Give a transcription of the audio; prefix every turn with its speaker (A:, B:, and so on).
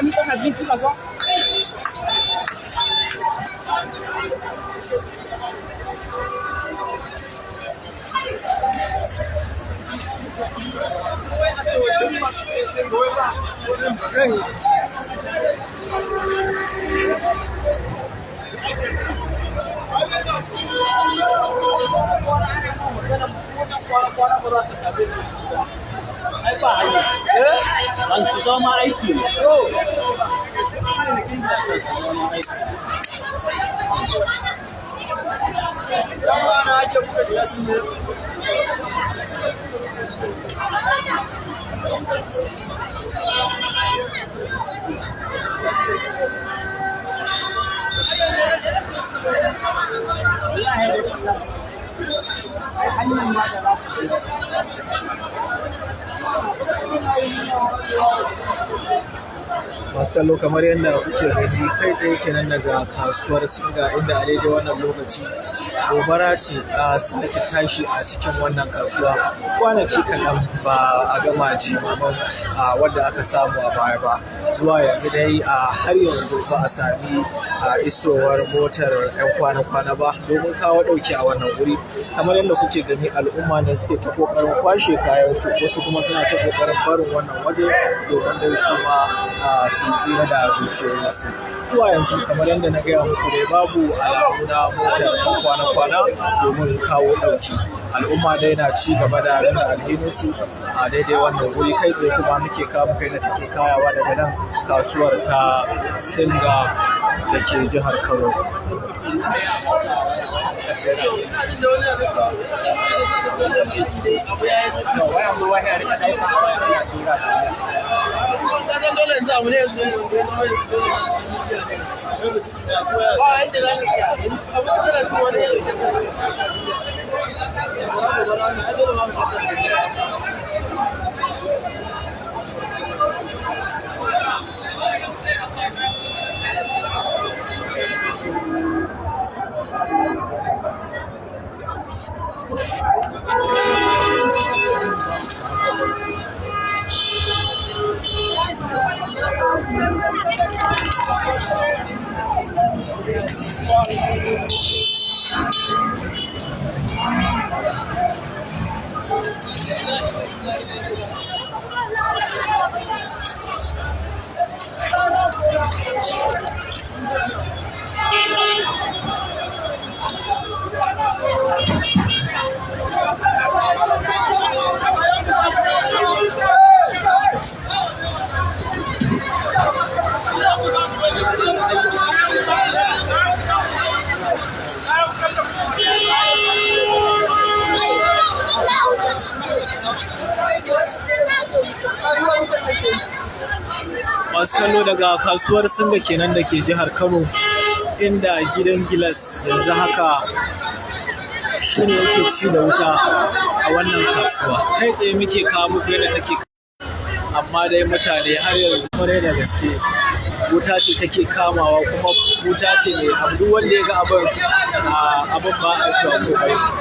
A: 你看你这个说。
B: An ci zama aiki ne.
C: Masu kallo kamar yadda kuke gani kai tsaye kenan daga kasuwar Singa, inda a daidai wannan lokaci gobara ce ta sake tashi a cikin wannan kasuwa kwanaki kaɗan ba a gama jimamin wadda aka samu a baya ba. Zuwa yanzu dai har yanzu ba a sami isowar motar 'yan kwana-kwana ba domin kawo ɗauki a wannan wuri. Kamar yadda kuke gani al'umma da suke ta ƙoƙarin kwashe kayansu, wasu kuma suna ta ƙoƙarin barin wannan waje domin dai su ma su tsira da zuciyoyinsu. Zuwa yanzu kamar yadda na gaya muku dai babu alamu na motar 'yan kwana-kwana domin kawo ɗauki. Al'umma dai na ci gaba da rana alhininsu a daidai wannan wuri. Kai tsaye kuma muke kawo kai da take kayawa daga nan kasuwar ta Singa da ke jihar Kano. Masu kallo daga kasuwar Singa kenan da ke jihar Kano, inda gidan gilas yanzu haka shi ne yake ci da wuta a wannan kasuwa. Kai tsaye muke kawo muku yadda take, amma dai mutane har yanzu kwarai da gaske wuta ce take kamawa, kuma wuta ce mai abu wanda ya ga abin ba a cewa komai.